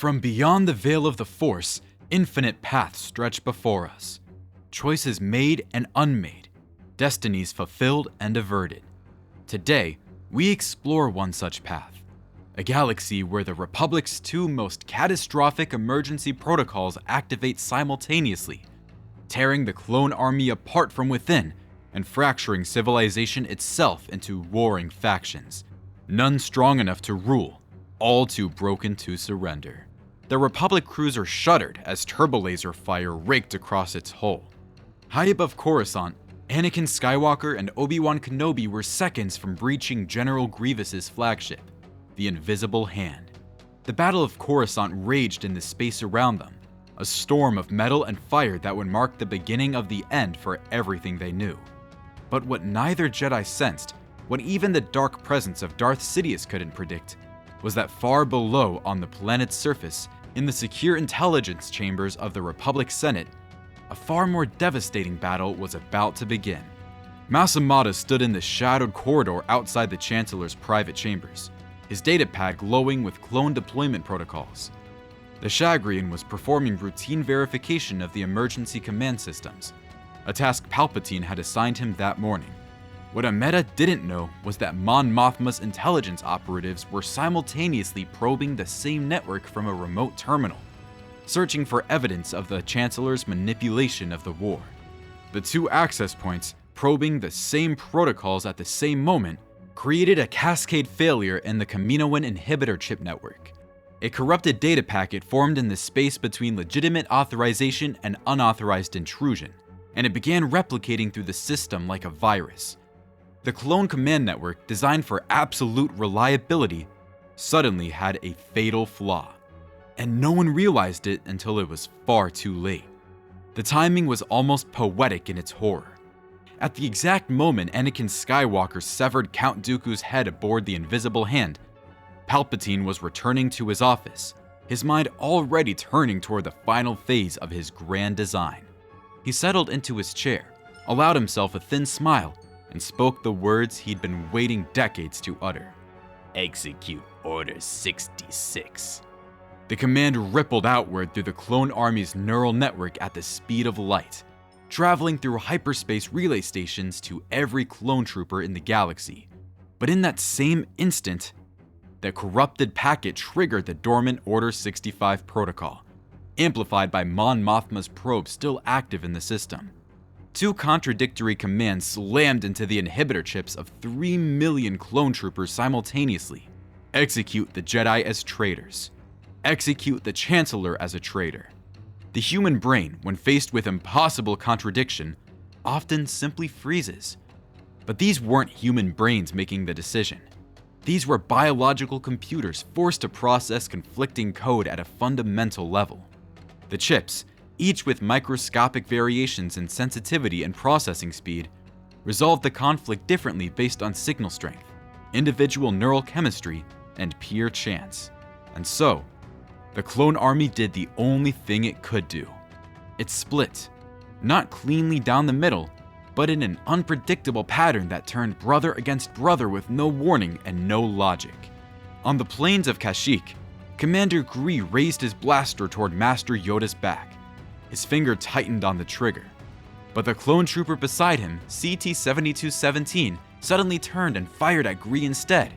From beyond the veil of the Force, infinite paths stretch before us. Choices made and unmade, destinies fulfilled and averted. Today, we explore one such path, a galaxy where the Republic's two most catastrophic emergency protocols activate simultaneously, tearing the clone army apart from within and fracturing civilization itself into warring factions, none strong enough to rule, all too broken to surrender. The Republic cruiser shuddered as turbolaser fire raked across its hull. High above Coruscant, Anakin Skywalker and Obi-Wan Kenobi were seconds from breaching General Grievous's flagship, the Invisible Hand. The Battle of Coruscant raged in the space around them, a storm of metal and fire that would mark the beginning of the end for everything they knew. But what neither Jedi sensed, what even the dark presence of Darth Sidious couldn't predict, was that far below on the planet's surface, in the secure intelligence chambers of the Republic Senate, a far more devastating battle was about to begin. Masamada stood in the shadowed corridor outside the Chancellor's private chambers, his datapad glowing with clone deployment protocols. The Shagrian was performing routine verification of the emergency command systems, a task Palpatine had assigned him that morning. What Ameta didn't know was that Mon Mothma's intelligence operatives were simultaneously probing the same network from a remote terminal, searching for evidence of the Chancellor's manipulation of the war. The two access points, probing the same protocols at the same moment, created a cascade failure in the Kaminoan inhibitor chip network. A corrupted data packet formed in the space between legitimate authorization and unauthorized intrusion, and it began replicating through the system like a virus. The clone command network, designed for absolute reliability, suddenly had a fatal flaw, and no one realized it until it was far too late. The timing was almost poetic in its horror. At the exact moment Anakin Skywalker severed Count Dooku's head aboard the Invisible Hand, Palpatine was returning to his office, his mind already turning toward the final phase of his grand design. He settled into his chair, allowed himself a thin smile, and spoke the words he'd been waiting decades to utter. "Execute Order 66. The command rippled outward through the clone army's neural network at the speed of light, traveling through hyperspace relay stations to every clone trooper in the galaxy. But in that same instant, the corrupted packet triggered the dormant Order 65 protocol, amplified by Mon Mothma's probe still active in the system. Two contradictory commands slammed into the inhibitor chips of 3 million clone troopers simultaneously. Execute the Jedi as traitors. Execute the Chancellor as a traitor. The human brain, when faced with impossible contradiction, often simply freezes. But these weren't human brains making the decision. These were biological computers forced to process conflicting code at a fundamental level. The chips, each with microscopic variations in sensitivity and processing speed, resolved the conflict differently based on signal strength, individual neural chemistry, and pure chance. And so, the clone army did the only thing it could do. It split, not cleanly down the middle, but in an unpredictable pattern that turned brother against brother with no warning and no logic. On the plains of Kashyyyk, Commander Gree raised his blaster toward Master Yoda's back. His finger tightened on the trigger. But the clone trooper beside him, CT-7217, suddenly turned and fired at Gree instead,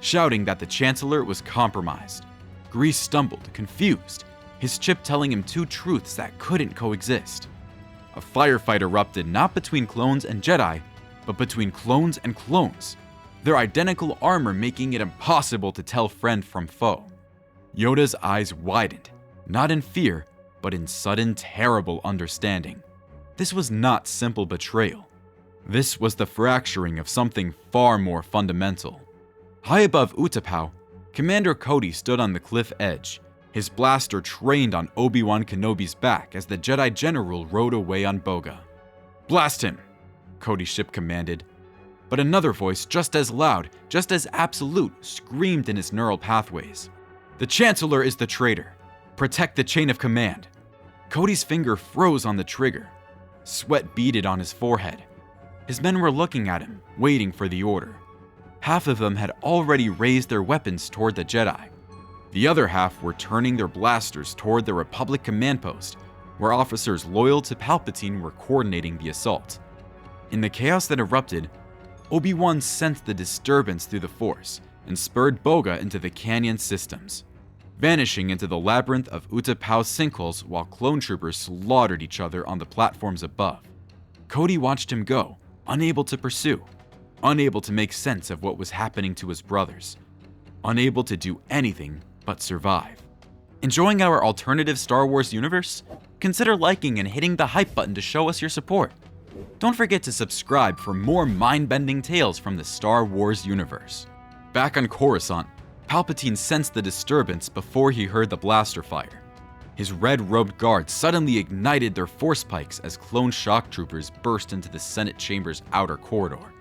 shouting that the Chancellor was compromised. Gree stumbled, confused, his chip telling him two truths that couldn't coexist. A firefight erupted not between clones and Jedi, but between clones and clones, their identical armor making it impossible to tell friend from foe. Yoda's eyes widened, not in fear, but in sudden, terrible understanding. This was not simple betrayal. This was the fracturing of something far more fundamental. High above Utapau, Commander Cody stood on the cliff edge, his blaster trained on Obi-Wan Kenobi's back as the Jedi General rode away on Boga. "Blast him!" Cody's ship commanded. But another voice, just as loud, just as absolute, screamed in his neural pathways. "The Chancellor is the traitor. Protect the chain of command." Cody's finger froze on the trigger. Sweat beaded on his forehead. His men were looking at him, waiting for the order. Half of them had already raised their weapons toward the Jedi. The other half were turning their blasters toward the Republic command post, where officers loyal to Palpatine were coordinating the assault. In the chaos that erupted, Obi-Wan sensed the disturbance through the Force and spurred Boga into the canyon systems, vanishing into the labyrinth of Utapau's sinkholes while clone troopers slaughtered each other on the platforms above. Cody watched him go, unable to pursue, unable to make sense of what was happening to his brothers, unable to do anything but survive. Enjoying our alternative Star Wars universe? Consider liking and hitting the hype button to show us your support. Don't forget to subscribe for more mind-bending tales from the Star Wars universe. Back on Coruscant, Palpatine sensed the disturbance before he heard the blaster fire. His red-robed guards suddenly ignited their force pikes as clone shock troopers burst into the Senate chamber's outer corridor.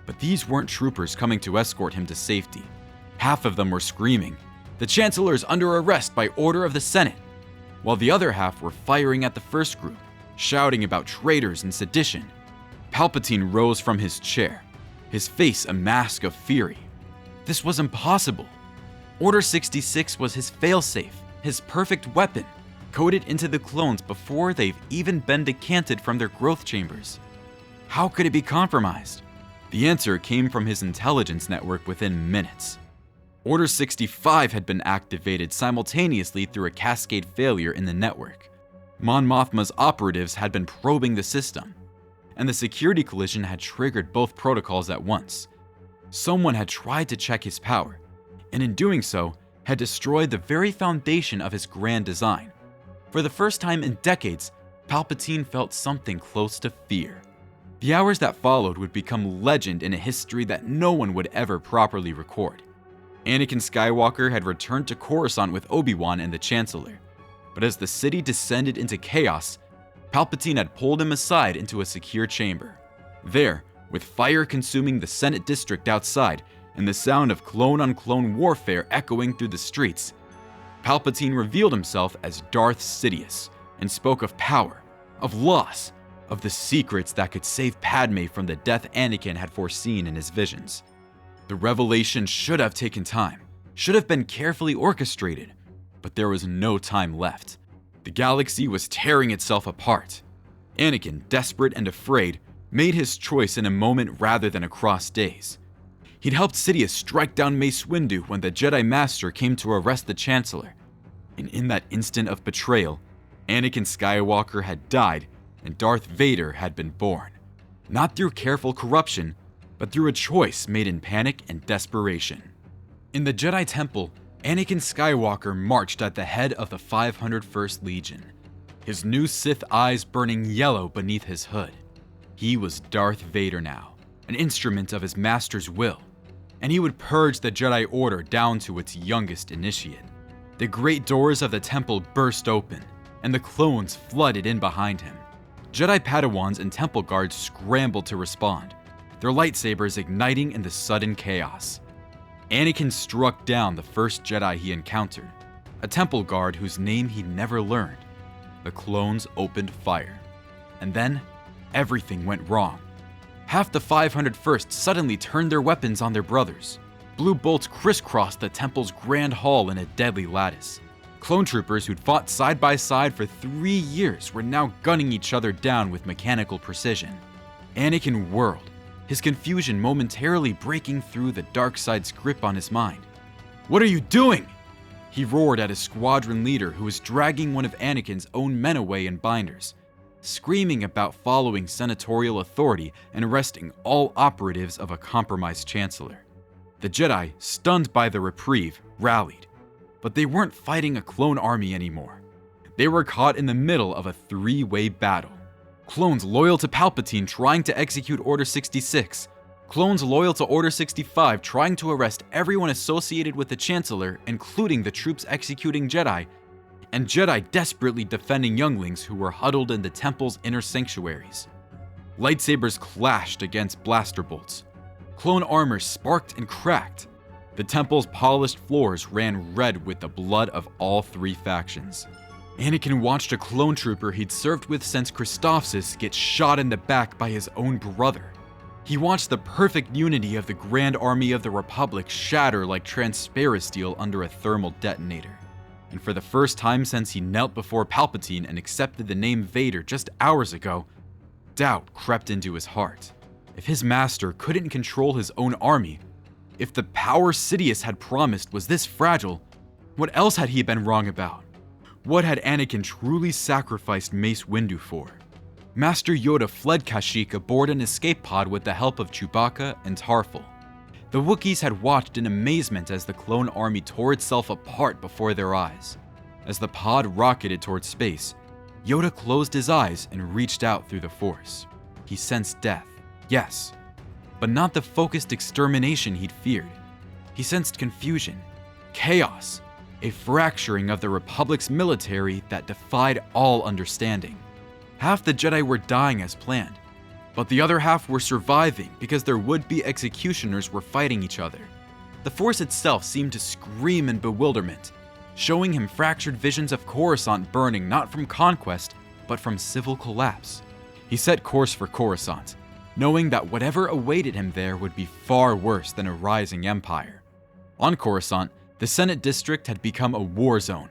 But these weren't troopers coming to escort him to safety. Half of them were screaming, "The Chancellor is under arrest by order of the Senate," while the other half were firing at the first group, shouting about traitors and sedition. Palpatine rose from his chair, his face a mask of fury. This was impossible. Order 66 was his failsafe, his perfect weapon, coded into the clones before they've even been decanted from their growth chambers. How could it be compromised? The answer came from his intelligence network within minutes. Order 65 had been activated simultaneously through a cascade failure in the network. Mon Mothma's operatives had been probing the system, and the security collision had triggered both protocols at once. Someone had tried to check his power, and in doing so, had destroyed the very foundation of his grand design. For the first time in decades, Palpatine felt something close to fear. The hours that followed would become legend in a history that no one would ever properly record. Anakin Skywalker had returned to Coruscant with Obi-Wan and the Chancellor, but as the city descended into chaos, Palpatine had pulled him aside into a secure chamber. There, with fire consuming the Senate district outside and the sound of clone-on-clone warfare echoing through the streets, Palpatine revealed himself as Darth Sidious and spoke of power, of loss, of the secrets that could save Padme from the death Anakin had foreseen in his visions. The revelation should have taken time, should have been carefully orchestrated, but there was no time left. The galaxy was tearing itself apart. Anakin, desperate and afraid, made his choice in a moment rather than across days. He'd helped Sidious strike down Mace Windu when the Jedi Master came to arrest the Chancellor. And in that instant of betrayal, Anakin Skywalker had died and Darth Vader had been born. Not through careful corruption, but through a choice made in panic and desperation. In the Jedi Temple, Anakin Skywalker marched at the head of the 501st Legion, his new Sith eyes burning yellow beneath his hood. He was Darth Vader now, an instrument of his master's will, and he would purge the Jedi Order down to its youngest initiate. The great doors of the temple burst open, and the clones flooded in behind him. Jedi Padawans and temple guards scrambled to respond, their lightsabers igniting in the sudden chaos. Anakin struck down the first Jedi he encountered, a temple guard whose name he'd never learned. The clones opened fire, and then everything went wrong. Half the 501st suddenly turned their weapons on their brothers. Blue bolts crisscrossed the temple's grand hall in a deadly lattice. Clone troopers who'd fought side by side for 3 years were now gunning each other down with mechanical precision. Anakin whirled, his confusion momentarily breaking through the dark side's grip on his mind. "What are you doing?" He roared at his squadron leader who was dragging one of Anakin's own men away in binders, screaming about following senatorial authority and arresting all operatives of a compromised chancellor. The Jedi, stunned by the reprieve, rallied, but they weren't fighting a clone army anymore. They were caught in the middle of a 3-way battle. Clones loyal to Palpatine trying to execute Order 66, clones loyal to Order 65 trying to arrest everyone associated with the Chancellor, including the troops executing Jedi, and Jedi desperately defending younglings who were huddled in the temple's inner sanctuaries. Lightsabers clashed against blaster bolts. Clone armor sparked and cracked. The temple's polished floors ran red with the blood of all 3 factions. Anakin watched a clone trooper he'd served with since Christophsis get shot in the back by his own brother. He watched the perfect unity of the Grand Army of the Republic shatter like transparent steel under a thermal detonator. And for the first time since he knelt before Palpatine and accepted the name Vader just hours ago, doubt crept into his heart. If his master couldn't control his own army, if the power Sidious had promised was this fragile, what else had he been wrong about? What had Anakin truly sacrificed Mace Windu for? Master Yoda fled Kashyyyk aboard an escape pod with the help of Chewbacca and Tarful. The Wookiees had watched in amazement as the clone army tore itself apart before their eyes. As the pod rocketed towards space, Yoda closed his eyes and reached out through the Force. He sensed death, yes, but not the focused extermination he'd feared. He sensed confusion, chaos, a fracturing of the Republic's military that defied all understanding. Half the Jedi were dying as planned, but the other half were surviving because their would-be executioners were fighting each other. The Force itself seemed to scream in bewilderment, showing him fractured visions of Coruscant burning not from conquest, but from civil collapse. He set course for Coruscant, knowing that whatever awaited him there would be far worse than a rising empire. On Coruscant, the Senate District had become a war zone.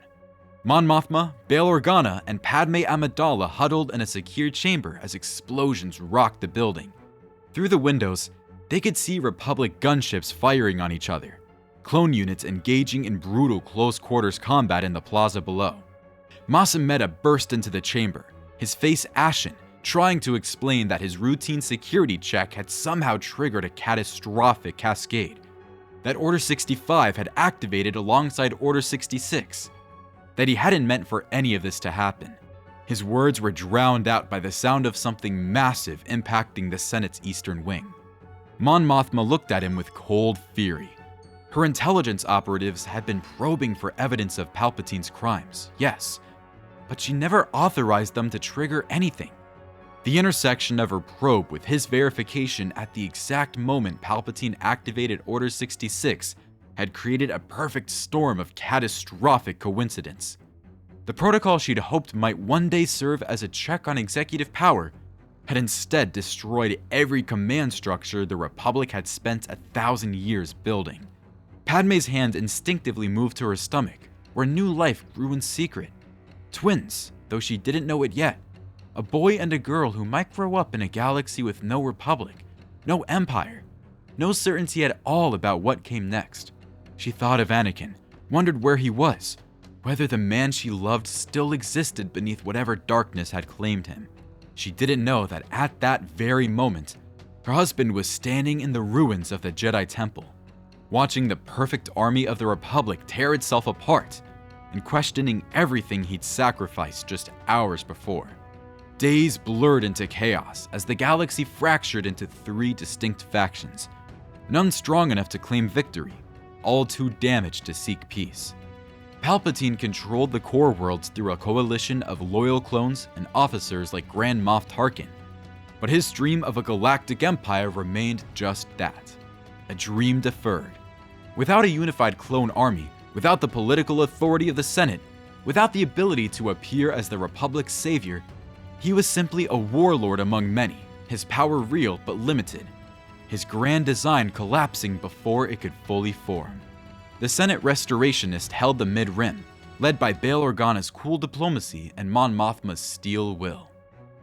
Mon Mothma, Bail Organa, and Padme Amidala huddled in a secure chamber as explosions rocked the building. Through the windows, they could see Republic gunships firing on each other, clone units engaging in brutal close-quarters combat in the plaza below. Mas Amedda burst into the chamber, his face ashen, trying to explain that his routine security check had somehow triggered a catastrophic cascade, that Order 65 had activated alongside Order 66, that he hadn't meant for any of this to happen. His words were drowned out by the sound of something massive impacting the Senate's eastern wing. Mon Mothma looked at him with cold fury. Her intelligence operatives had been probing for evidence of Palpatine's crimes, yes, but she never authorized them to trigger anything. The intersection of her probe with his verification at the exact moment Palpatine activated Order 66 had created a perfect storm of catastrophic coincidence. The protocol she'd hoped might one day serve as a check on executive power had instead destroyed every command structure the Republic had spent 1,000 years building. Padme's hand instinctively moved to her stomach, where new life grew in secret. Twins, though she didn't know it yet. A boy and a girl who might grow up in a galaxy with no Republic, no Empire, no certainty at all about what came next. She thought of Anakin, wondered where he was, whether the man she loved still existed beneath whatever darkness had claimed him. She didn't know that at that very moment, her husband was standing in the ruins of the Jedi Temple, watching the perfect army of the Republic tear itself apart and questioning everything he'd sacrificed just hours before. Days blurred into chaos as the galaxy fractured into 3 distinct factions, none strong enough to claim victory, all too damaged to seek peace. Palpatine controlled the core worlds through a coalition of loyal clones and officers like Grand Moff Tarkin, but his dream of a galactic empire remained just that, a dream deferred. Without a unified clone army, without the political authority of the Senate, without the ability to appear as the Republic's savior, he was simply a warlord among many, his power real but limited, his grand design collapsing before it could fully form. The Senate Restorationist held the mid-rim, led by Bail Organa's cool diplomacy and Mon Mothma's steel will.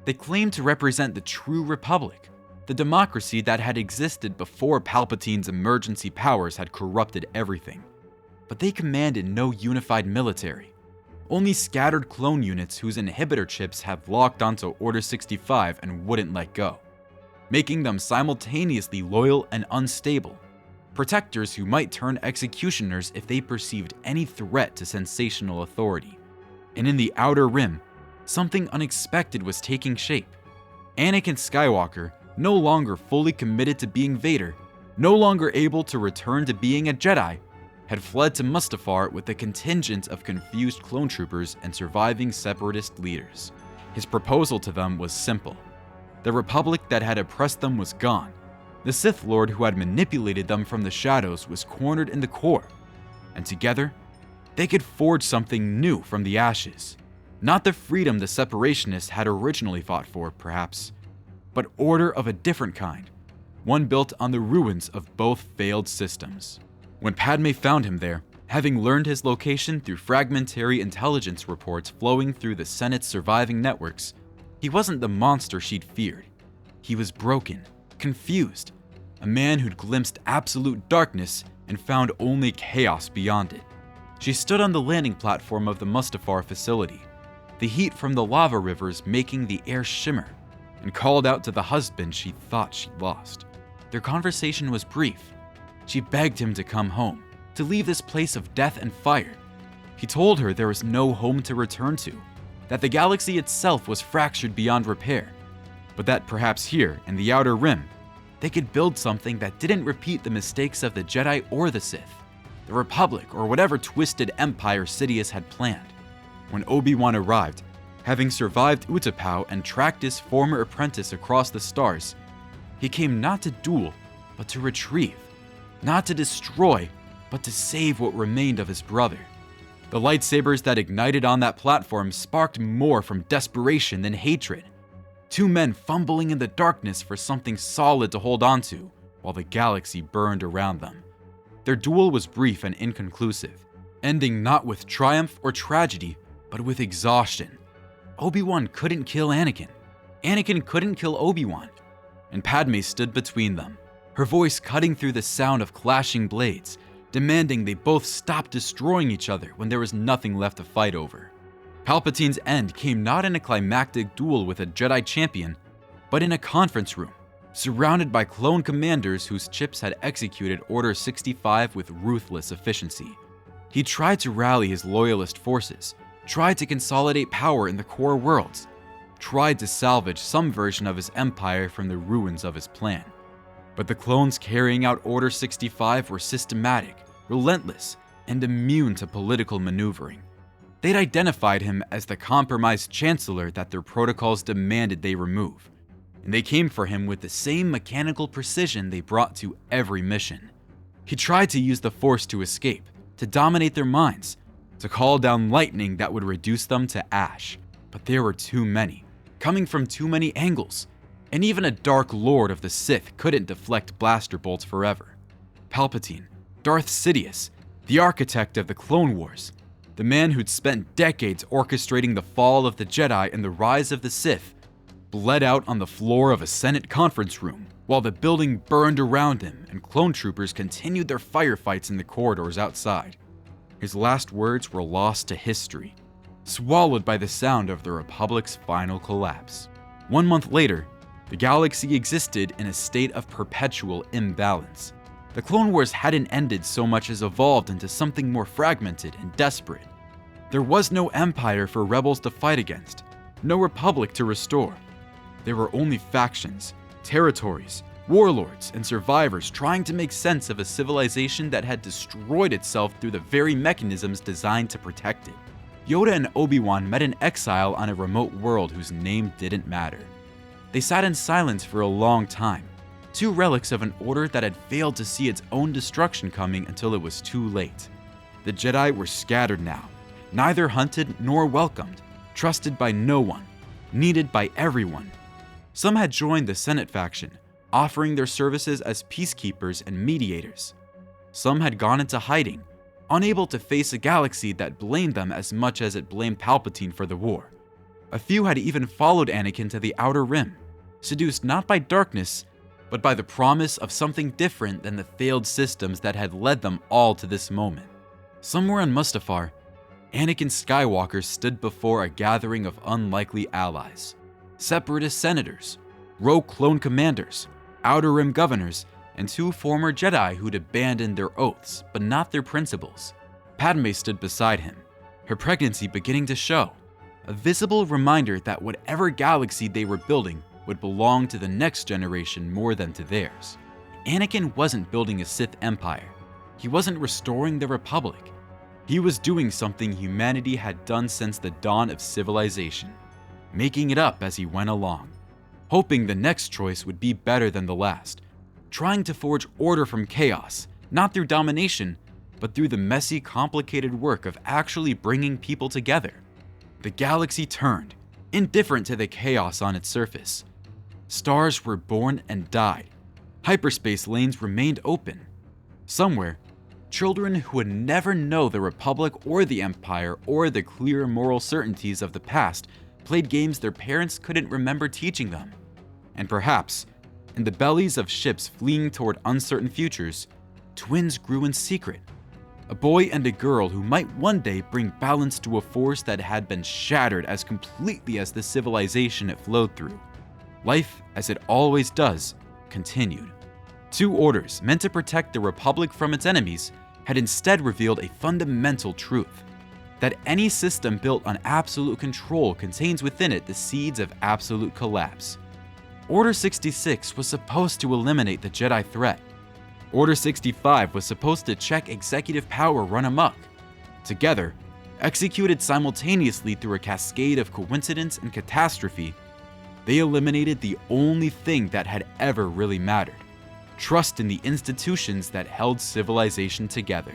They claimed to represent the true Republic, the democracy that had existed before Palpatine's emergency powers had corrupted everything. But they commanded no unified military, only scattered clone units whose inhibitor chips have locked onto Order 65 and wouldn't let go, making them simultaneously loyal and unstable, protectors who might turn executioners if they perceived any threat to sensational authority. And in the Outer Rim, something unexpected was taking shape. Anakin Skywalker, no longer fully committed to being Vader, no longer able to return to being a Jedi, had fled to Mustafar with a contingent of confused clone troopers and surviving separatist leaders. His proposal to them was simple. The Republic that had oppressed them was gone. The Sith Lord who had manipulated them from the shadows was cornered in the core, and together, they could forge something new from the ashes. Not the freedom the separationists had originally fought for, perhaps, but order of a different kind. one built on the ruins of both failed systems. When Padme found him there, having learned his location through fragmentary intelligence reports flowing through the Senate's surviving networks, he wasn't the monster she'd feared. He was broken, confused, a man who'd glimpsed absolute darkness and found only chaos beyond it. She stood on the landing platform of the Mustafar facility, the heat from the lava rivers making the air shimmer, and called out to the husband she thought she'd lost. Their conversation was brief. She begged him to come home, to leave this place of death and fire. He told her there was no home to return to, that the galaxy itself was fractured beyond repair, but that perhaps here, in the Outer Rim, they could build something that didn't repeat the mistakes of the Jedi or the Sith, the Republic, or whatever twisted empire Sidious had planned. When Obi-Wan arrived, having survived Utapau and tracked his former apprentice across the stars, he came not to duel, but to retrieve, not to destroy, but to save what remained of his brother. The lightsabers that ignited on that platform sparked more from desperation than hatred. Two men fumbling in the darkness for something solid to hold onto, while the galaxy burned around them. Their duel was brief and inconclusive, ending not with triumph or tragedy, but with exhaustion. Obi-Wan couldn't kill Anakin. Anakin couldn't kill Obi-Wan. And Padme stood between them, her voice cutting through the sound of clashing blades, demanding they both stop destroying each other when there was nothing left to fight over. Palpatine's end came not in a climactic duel with a Jedi champion, but in a conference room, surrounded by clone commanders whose chips had executed Order 65 with ruthless efficiency. He tried to rally his loyalist forces, tried to consolidate power in the core worlds, tried to salvage some version of his empire from the ruins of his plan. But the clones carrying out Order 65 were systematic, relentless, and immune to political maneuvering. They'd identified him as the compromised Chancellor that their protocols demanded they remove, and they came for him with the same mechanical precision they brought to every mission. He tried to use the Force to escape, to dominate their minds, to call down lightning that would reduce them to ash, but there were too many, coming from too many angles, and even a Dark Lord of the Sith couldn't deflect blaster bolts forever. Palpatine, Darth Sidious, the architect of the Clone Wars, the man who'd spent decades orchestrating the fall of the Jedi and the rise of the Sith, bled out on the floor of a Senate conference room while the building burned around him and clone troopers continued their firefights in the corridors outside. His last words were lost to history, swallowed by the sound of the Republic's final collapse. 1 month later, the galaxy existed in a state of perpetual imbalance. The Clone Wars hadn't ended so much as evolved into something more fragmented and desperate. There was no empire for rebels to fight against, no republic to restore. There were only factions, territories, warlords, and survivors trying to make sense of a civilization that had destroyed itself through the very mechanisms designed to protect it. Yoda and Obi-Wan met in exile on a remote world whose name didn't matter. They sat in silence for a long time, two relics of an order that had failed to see its own destruction coming until it was too late. The Jedi were scattered now, neither hunted nor welcomed, trusted by no one, needed by everyone. Some had joined the Senate faction, offering their services as peacekeepers and mediators. Some had gone into hiding, unable to face a galaxy that blamed them as much as it blamed Palpatine for the war. A few had even followed Anakin to the Outer Rim, seduced not by darkness, but by the promise of something different than the failed systems that had led them all to this moment. Somewhere on Mustafar, Anakin Skywalker stood before a gathering of unlikely allies. Separatist senators, rogue clone commanders, Outer Rim governors, and two former Jedi who'd abandoned their oaths, but not their principles. Padme stood beside him, her pregnancy beginning to show, a visible reminder that whatever galaxy they were building would belong to the next generation more than to theirs. Anakin wasn't building a Sith empire. He wasn't restoring the Republic. He was doing something humanity had done since the dawn of civilization, making it up as he went along, hoping the next choice would be better than the last, trying to forge order from chaos, not through domination, but through the messy, complicated work of actually bringing people together. The galaxy turned, indifferent to the chaos on its surface. Stars were born and died. hyperspace lanes remained open. Somewhere, children who would never know the Republic or the Empire or the clear moral certainties of the past played games their parents couldn't remember teaching them. And perhaps, in the bellies of ships fleeing toward uncertain futures, twins grew in secret. A boy and a girl who might one day bring balance to a force that had been shattered as completely as the civilization it flowed through. Life, as it always does, continued. Two orders meant to protect the Republic from its enemies had instead revealed a fundamental truth: that any system built on absolute control contains within it the seeds of absolute collapse. Order 66 was supposed to eliminate the Jedi threat. Order 65 was supposed to check executive power run amok. Together, executed simultaneously through a cascade of coincidence and catastrophe, they eliminated the only thing that had ever really mattered: trust in the institutions that held civilization together.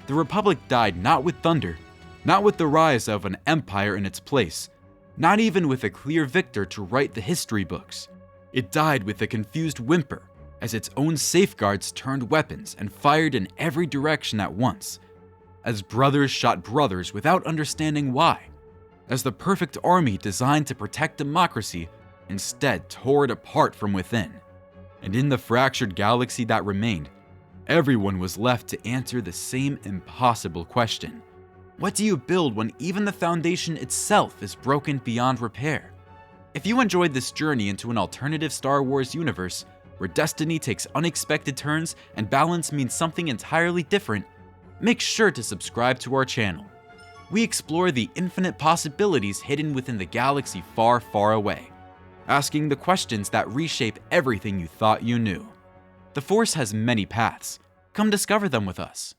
The Republic died not with thunder, not with the rise of an empire in its place, not even with a clear victor to write the history books. It died with a confused whimper as its own safeguards turned weapons and fired in every direction at once, as brothers shot brothers without understanding why, as the perfect army designed to protect democracy instead tore it apart from within. And in the fractured galaxy that remained, everyone was left to answer the same impossible question: what do you build when even the foundation itself is broken beyond repair? If you enjoyed this journey into an alternative Star Wars universe, where destiny takes unexpected turns and balance means something entirely different, make sure to subscribe to our channel. We explore the infinite possibilities hidden within the galaxy far, far away, asking the questions that reshape everything you thought you knew. The Force has many paths. Come discover them with us.